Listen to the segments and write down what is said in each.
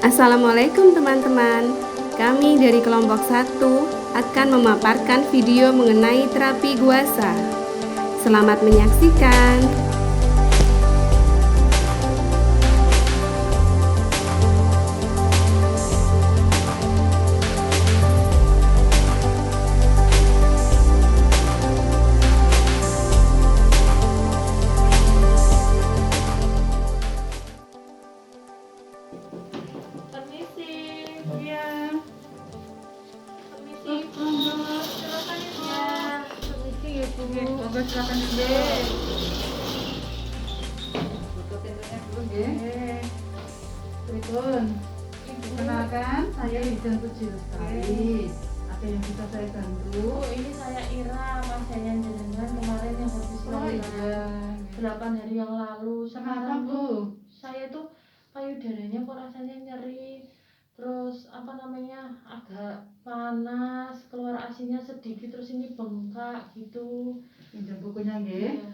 Assalamualaikum teman-teman. Kami dari kelompok 1 akan memaparkan video mengenai terapi guasa. Selamat menyaksikan. Permisi. Iya. Permisi. Silakan ibu. Ya, permisi ya Bu. Oke, monggo silakan ibu. Oke. Buka pintunya dulu nggih. Pripun? Perkenalkan, saya Ijan Puji Lestari. Ada yang bisa saya bantu? Bu, ini saya Ira, pasiennya jenengan kemarin yang habis Oh lahiran iya. 8 hari yang lalu. Kenapa Sekarang Bu? saya tuh payudaranya kok rasanya nyeri, terus agak panas, keluar asinya sedikit, terus ini bengkak gitu. Pinjam bukunya nggih. Ya.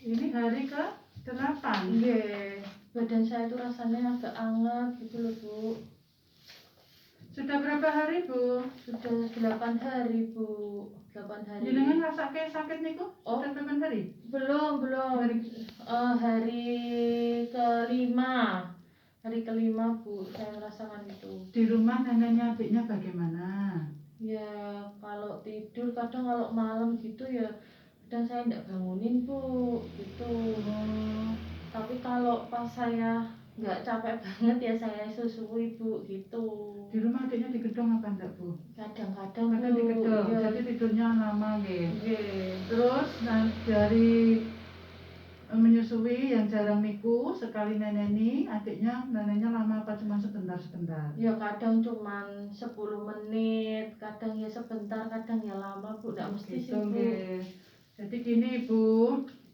Ini hari ke 8. Nggih, badan saya tuh rasanya agak hangat gitu loh Bu. Sudah berapa hari Bu? Sudah 8 hari Bu, 8 hari. Jenengan rasake sakit niku? Oh. Sudah 8 hari? Belum. Hari kelima. Hari kelima Bu, saya merasakan itu. Di rumah neneknya adiknya bagaimana? Ya kalau tidur kadang kalau malam gitu ya kadang saya enggak bangunin Bu, gitu. Tapi kalau pas saya nggak capek banget ya saya susui Bu, gitu. Di rumah adiknya di gedung apa enggak Bu? Kadang-kadang Kadang di Bu, gedung, ya. jadi tidurnya lama nggih. Nggih. Terus dari menyusui yang jarang niku sekali neneni neneknya lama apa cuma sebentar? Ya kadang cuman 10 menit, kadang ya sebentar, kadang ya lama Bu, nggak mesti sih Gitu Bu. nggih. Jadi gini Ibu,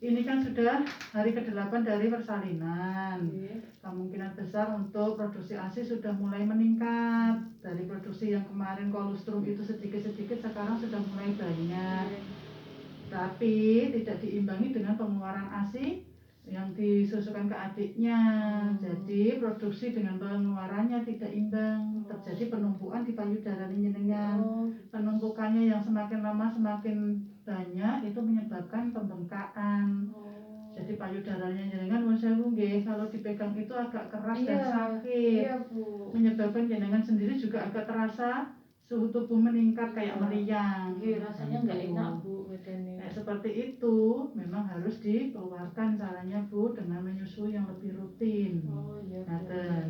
ini kan sudah hari ke-8 dari persalinan. Nggih. Kemungkinan besar untuk produksi ASI sudah mulai meningkat. Dari produksi yang kemarin kolostrum itu sedikit-sedikit sekarang sudah mulai banyak. Tapi tidak diimbangi dengan pengeluaran ASI yang disusukan ke adiknya. Jadi produksi dengan pengeluarannya tidak imbang. Terjadi penumpukan di payudara jenengan. Penumpukannya yang semakin lama semakin banyak itu menyebabkan pembengkakan. Jadi payudaranya jenengan kalau dipegang itu agak keras dan sakit. Iya Bu. Menyebabkan jenengan sendiri juga agak terasa suhu tubuh meningkat kayak Iya. meriang. Iya, rasanya nggak Gitu. enak Bu badannya. Nah, seperti itu memang harus dikeluarkan caranya Bu dengan menyusui yang lebih rutin. Oh iya Bu. Ngaten.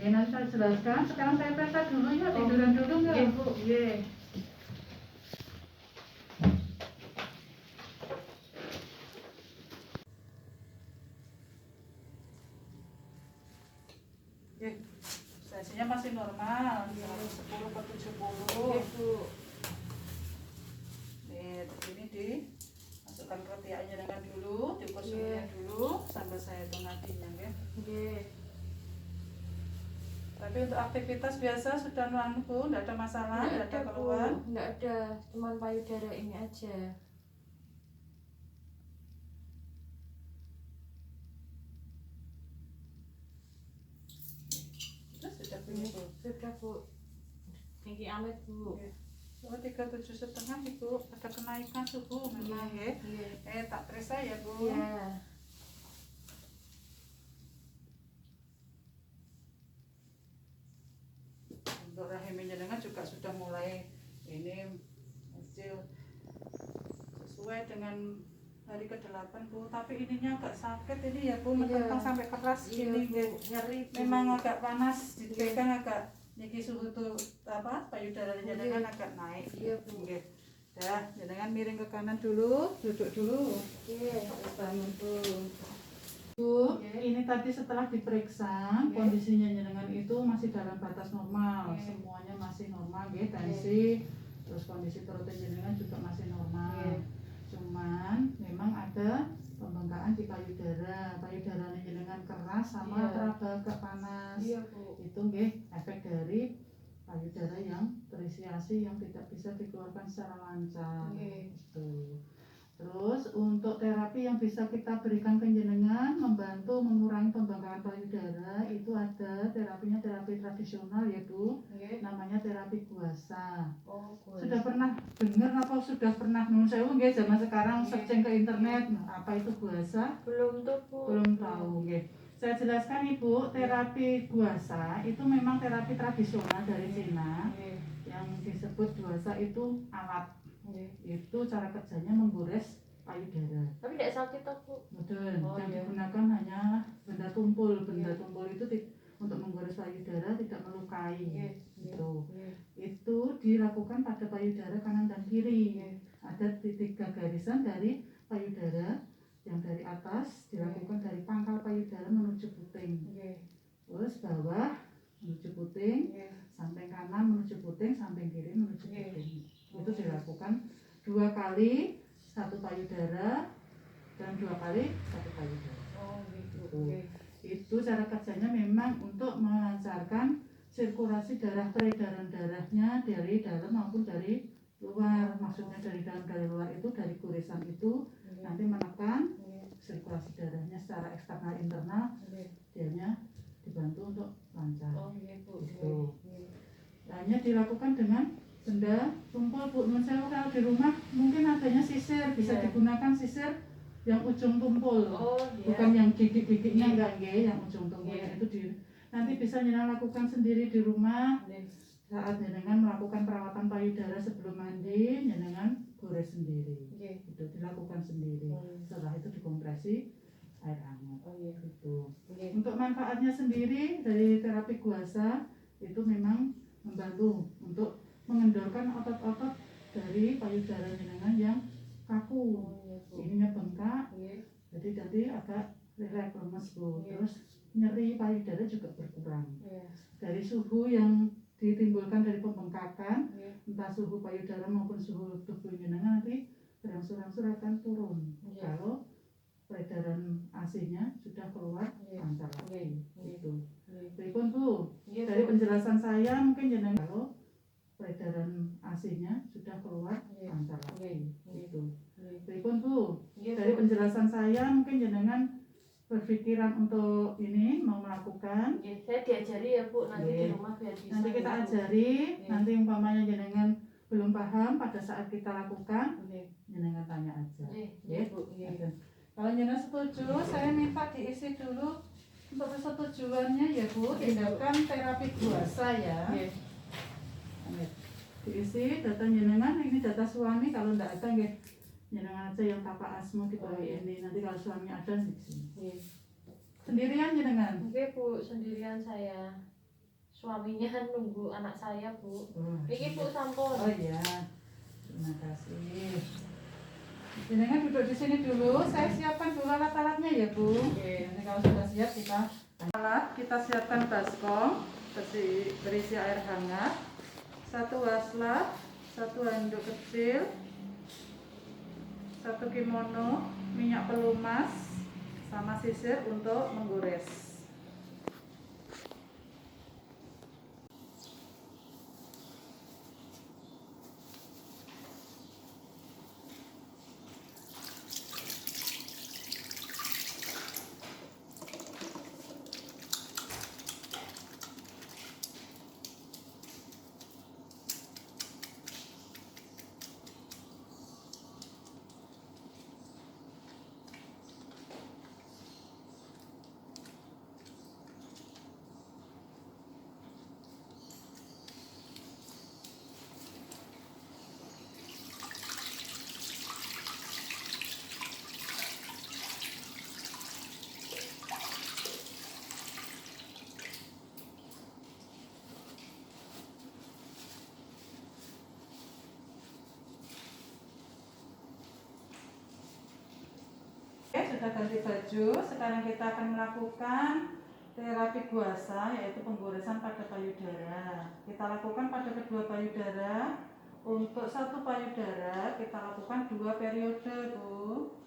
Ya nanti saya jelaskan. Sekarang saya periksa dulu ya, tiduran dulu nggak? Iya Bu. Iya. Tensinya masih normal, 110/70. Iya Bu. Nih, ini dimasukkan ke tiaknya dengan dulu, diukur suhunya dulu sampai saya hitung nadinya ya. Nggih. Tapi untuk aktivitas biasa sudah Bu, tidak ada masalah, tidak ada keluhan. Nggak ada, cuman payudara ini aja. Sudah punya Bu. Sudah Bu. Tinggi amit Bu. Oh, 37,5 Ibu, ada kenaikan suhu memang ya. Iya. Tak periksa ya Bu. Iya. Untuk rahim jenengan juga sudah mulai ini hasil sesuai dengan hari ke-8 Bu, tapi ininya agak sakit ini ya Bu, mentang sampai keras gini Bu. Nyeri Bu. memang agak panas, dipegang agak niki suhu tuh payudara jenengan agak naik. Iya Bu. Nggih. Dah, jenengan miring ke kanan dulu, duduk dulu. Iya, Bangun Bu. Bu, ini tadi setelah diperiksa kondisinya jenengan itu masih dalam batas normal, semuanya masih normal, tensi, terus kondisi protein jenengan juga masih normal. Cuman memang ada pembengkakan di payudaranya jenengan keras sama teraba agak panas. Iya Bu. Itu efek dari payudara yang terisi ASI yang tidak bisa dikeluarkan secara lancar. Gitu. Terus untuk terapi yang bisa kita berikan ke jenengan membantu mengurangi pembengkakan payudara itu ada terapinya terapi tradisional ya Bu, namanya terapi guasa. Sudah pernah dengar apa sudah pernah nun sewu nggih zaman sekarang searching ke internet apa itu guasa? Belum tuh Bu. Belum tahu nggih. Saya jelaskan Ibu, terapi guasa itu memang terapi tradisional dari Cina. Yang disebut guasa itu alat. Itu cara kerjanya menggores payudara. Tapi tidak sakit toh Bu? Betul. Oh, yang iya. digunakan hanya benda tumpul. Benda tumpul itu untuk menggores payudara tidak melukai. Gitu. Itu dilakukan pada payudara kanan dan kiri. Ada 3 garisan dari payudara. Yang dari atas dilakukan dari pangkal payudara menuju puting. Terus bawah menuju puting, samping kanan menuju puting, samping kiri menuju puting. Itu dilakukan 2 kali 1 payudara dan 2 kali 1 payudara. Itu cara kerjanya memang untuk melancarkan sirkulasi darah, peredaran darahnya dari dalam maupun dari luar. Maksudnya dari dalam dari luar itu dari goresan itu nanti menekan sirkulasi darahnya secara eksternal internal, dianya dibantu untuk lancar. Gitu. Hanya dilakukan dengan benda tumpul Bu. Nun sewu kalau di rumah mungkin adanya sisir, bisa digunakan sisir yang ujung tumpul. Bukan yang gigi-giginya enggak nggih, yang ujung tumpulnya itu nanti bisa jenengan lakukan sendiri di rumah. Saat jenengan melakukan perawatan payudara sebelum mandi, jenengan gores sendiri. Itu dilakukan sendiri. Setelah itu dikompresi air hangat. Itu. Untuk manfaatnya sendiri dari terapi guasa itu memang membantu untuk mengendorkan otot-otot dari payudara jenengan yang kaku. Ininya bengkak. Jadi nanti agak rileks lemes Bu. Terus nyeri payudara juga berkurang. Dari suhu yang ditimbulkan dari pembengkakan, entah suhu payudara maupun suhu tubuh jenengan nanti berangsur-angsur akan turun. Kalau peredaran AC-nya sudah keluar lancar lagi. Gitu. Berikut Bu, dari penjelasan saya mungkin jenengan kalau peredaran AC-nya sudah keluar lancar lagi. Gitu. Berikut Bu, dari penjelasan saya mungkin jenengan berpikiran untuk ini mau melakukan. Saya diajari ya Bu nanti di rumah biar bisa. Nanti kita ajari, nanti umpamanya jenengan belum paham pada saat kita lakukan, jenengan tanya aja. Bu. Kalau jenengan setuju, saya minta diisi dulu untuk persetujuannya ya Bu, tindakan terapi guasa ya. Diisi data jenengan, ini data suami, kalau tidak ada nggih jenengan aja yang Papa Asmo di bawah ini. Nanti kalau suaminya ada di sini. Sendirian jenengan? Oke Bu, sendirian saya. Suaminya nunggu anak saya Bu. Ini Bu sampun. Oh iya, terima kasih. Jenengan duduk di sini dulu. Saya siapkan dulu alat-alatnya ya Bu. Nanti kalau sudah siap alat kita siapkan baskom berisi air hangat, 1 wastafel, 1 handuk kecil, 1 kimono, minyak pelumas, sama sisir untuk menggores. Sudah ganti baju, sekarang kita akan melakukan terapi guasa, yaitu penggoresan pada payudara. Kita lakukan pada kedua payudara. Untuk 1 payudara kita lakukan 2 periode Bu.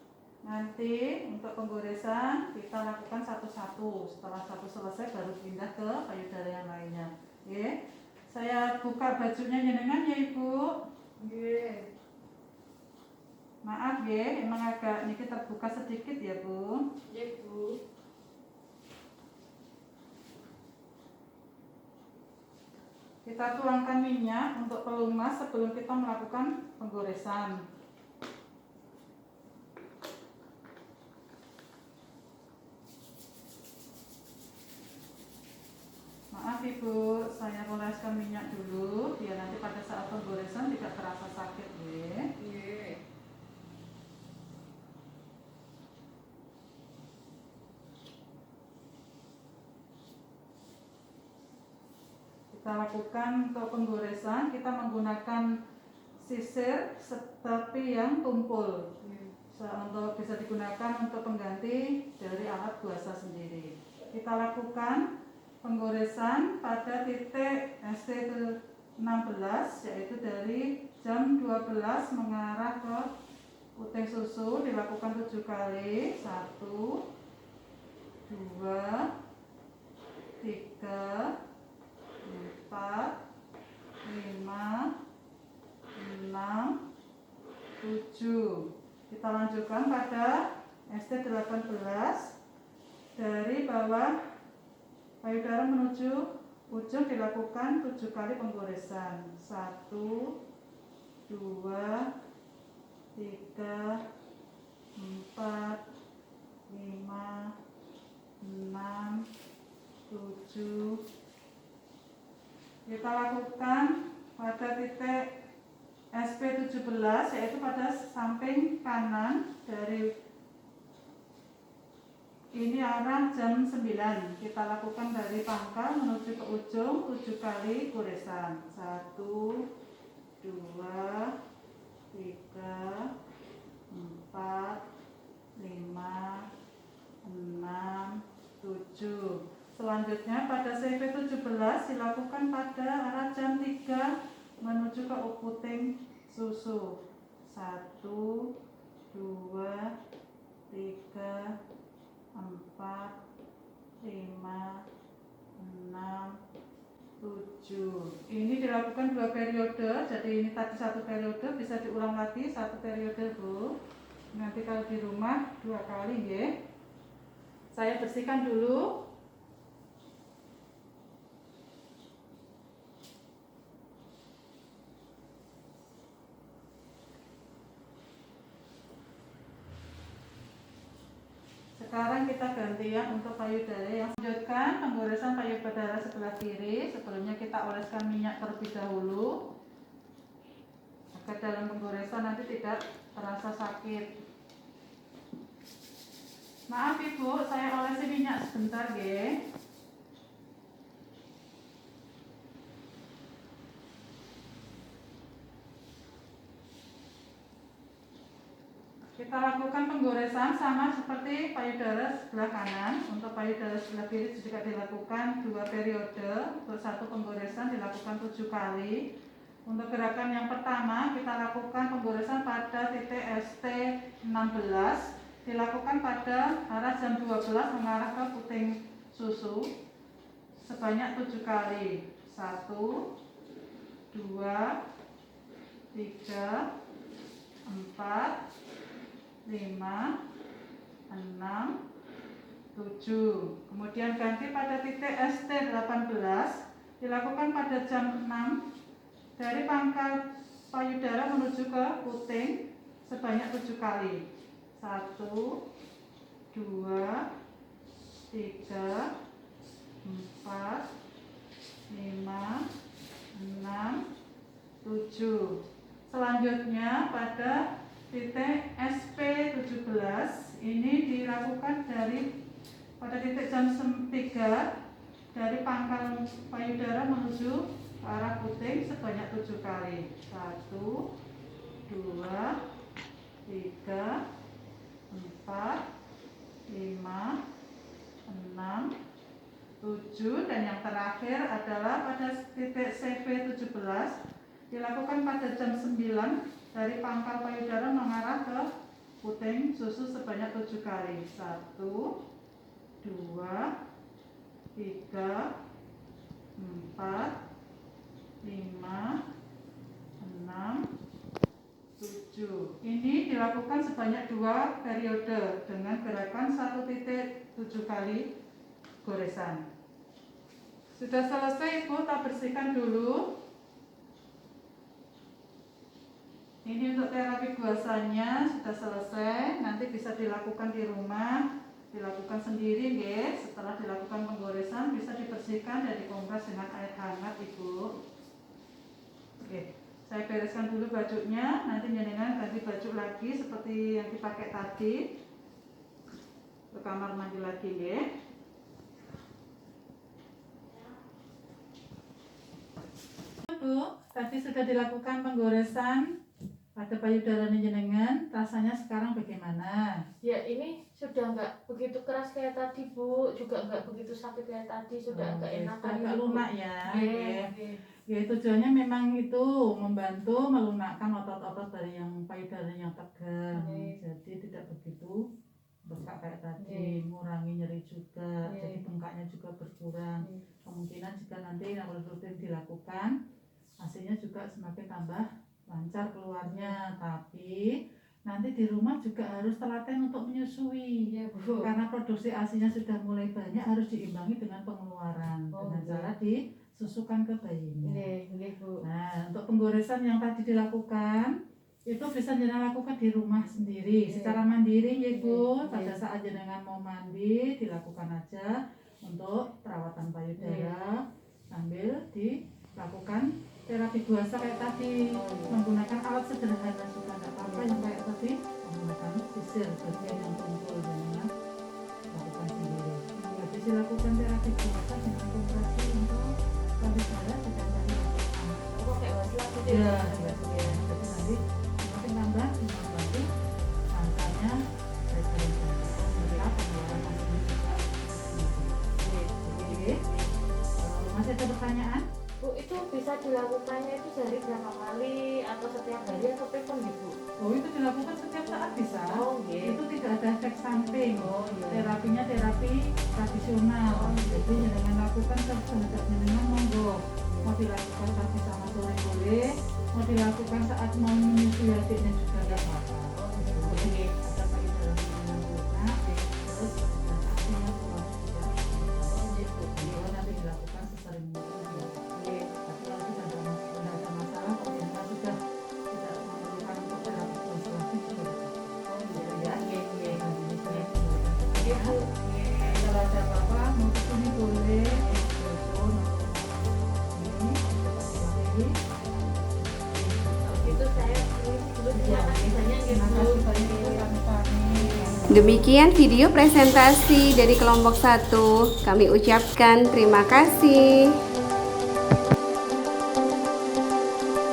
Nanti untuk penggoresan kita lakukan satu-satu. Setelah satu selesai baru pindah ke payudara yang lainnya. Oke. Saya buka bajunya jenengan ya Ibu. Oke. Maaf ya, emang agak niki terbuka sedikit ya Bu. Iya Bu. Kita tuangkan minyak untuk pelumas sebelum kita melakukan penggoresan. Maaf Ibu, saya oleskan minyak dulu biar nanti pada saat penggoresan tidak terasa sakit ya. Iya. Kita lakukan untuk penggoresan, kita menggunakan sisir tetapi yang tumpul. Untuk bisa digunakan untuk pengganti dari alat buasa sendiri. Kita lakukan penggoresan pada titik ST16 yaitu dari jam 12 mengarah ke puting susu, dilakukan 7 kali. 1 2 3 4 5 6 7. Kita lanjutkan pada ST18 dari bawah payudara menuju ujung, dilakukan 7 kali penggoresan. 1 2 3 4 5 6 7. Kita lakukan pada titik SP17 yaitu pada samping kanan dari ini arah jam 9. Kita lakukan dari pangkal menuju ke ujung 7 kali goresan. 1 2 3 4 5 6 7. Selanjutnya pada CV17 dilakukan pada arah jam 3 menuju ke puting susu. 1 2 3 4 5 6 7. Ini dilakukan 2 periode. Jadi ini tadi 1 periode, bisa diulang lagi 1 periode Bu. Nanti kalau di rumah 2 kali ya. Saya bersihkan dulu. Sekarang kita gantian untuk payudara yang lanjutkan penggoresan payudara sebelah kiri. Sebelumnya kita oleskan minyak terlebih dahulu agar dalam penggoresan nanti tidak terasa sakit. Maaf Ibu, saya olesi minyak sebentar ya. Kita lakukan penggoresan sama seperti payudara sebelah kanan. Untuk payudara sebelah kiri juga dilakukan 2 periode. Untuk 1 penggoresan dilakukan 7 kali. Untuk gerakan yang pertama kita lakukan penggoresan pada titik ST16, dilakukan pada arah jam 12 mengarah ke puting susu sebanyak 7 kali. 1 2 3 4 5 6 7. Kemudian ganti pada titik ST18, dilakukan pada jam 6 dari pangkal payudara menuju ke puting sebanyak 7 kali. 1 2 3 4 5 6 7. Selanjutnya pada titik SP17 ini dilakukan pada titik jam 3 dari pangkal payudara menuju ke arah puting sebanyak 7 kali. 1 2 3 4 5 6 7. Dan yang terakhir adalah pada titik CV17 dilakukan pada jam 9 dari pangkal payudara mengarah ke puting susu sebanyak 7 kali. 1 2 3 4 5 6 7. Ini dilakukan sebanyak 2 periode dengan gerakan 1.7 kali goresan. Sudah selesai Ibu, tak bersihkan dulu. Ini untuk terapi guasanya sudah selesai. Nanti bisa dilakukan di rumah, dilakukan sendiri guys. Setelah dilakukan penggoresan bisa dibersihkan dan dikompres dengan air hangat Ibu. Oke, saya bereskan dulu bajunya. Nanti jenengan ganti baju lagi seperti yang dipakai tadi. Ke kamar mandi lagi ya. Bu, tadi sudah dilakukan penggoresan pada payudara jenengan. Rasanya sekarang bagaimana? Ya ini sudah nggak begitu keras kayak tadi Bu, juga nggak begitu sakit kayak tadi, sudah agak enakan. Agak lunak ya. Iya. Ya tujuannya memang itu membantu melunakkan otot-otot dari yang payudara yang tegang. Jadi tidak begitu bengkak kayak tadi, mengurangi nyeri juga. Jadi bengkaknya juga berkurang. Kemungkinan jika nanti yang rutin dilakukan, hasilnya juga semakin tambah lancar keluarnya. Tapi nanti di rumah juga harus telaten untuk menyusui. Bu. Karena produksi ASI-nya sudah mulai banyak, harus diimbangi dengan pengeluaran dengan cara disusukan ke bayinya. Bu. Nah, untuk penggoresan yang tadi dilakukan itu bisa jenengan lakukan di rumah sendiri secara mandiri ya Bu. Pada saat jenengan mau mandi dilakukan aja untuk perawatan payudara sambil dilakukan terapi guasa kayak tadi, menggunakan alat sederhana juga tidak apa-apa yang kayak tadi, menggunakan sisir bagian yang tumpul dengan lakukan sendiri. Jadi silakan terapi guasa dengan kompresi untuk payudara sedang tadi lakukan. Pakai wasilah gitu Ya, jadi nanti semakin tambah lagi angkanya melihat pengeluaran hasilnya juga. Oke, masih ada pertanyaan? Bu, itu bisa dilakukannya itu sehari berapa kali atau setiap hari atau kapan Bu? Oh, itu dilakukan setiap saat bisa. Itu tidak ada efek samping. Terapinya terapi tradisional. Jadi dengan lakukan terhadap jenengan monggo. Mau dilakukan pagi sama sore boleh, mau dilakukan saat mau menyusui adiknya juga tidak apa-apa. Boleh. Ada payudara yang lunak, terus artinya keluar juga. Jadi nanti dilakukan sesering mungkin. Kalau ada apa-apa mau kesini boleh telepon Itu saya dulu terima kasih banyak ya Bu. Demikian video presentasi dari kelompok 1. Kami ucapkan terima kasih.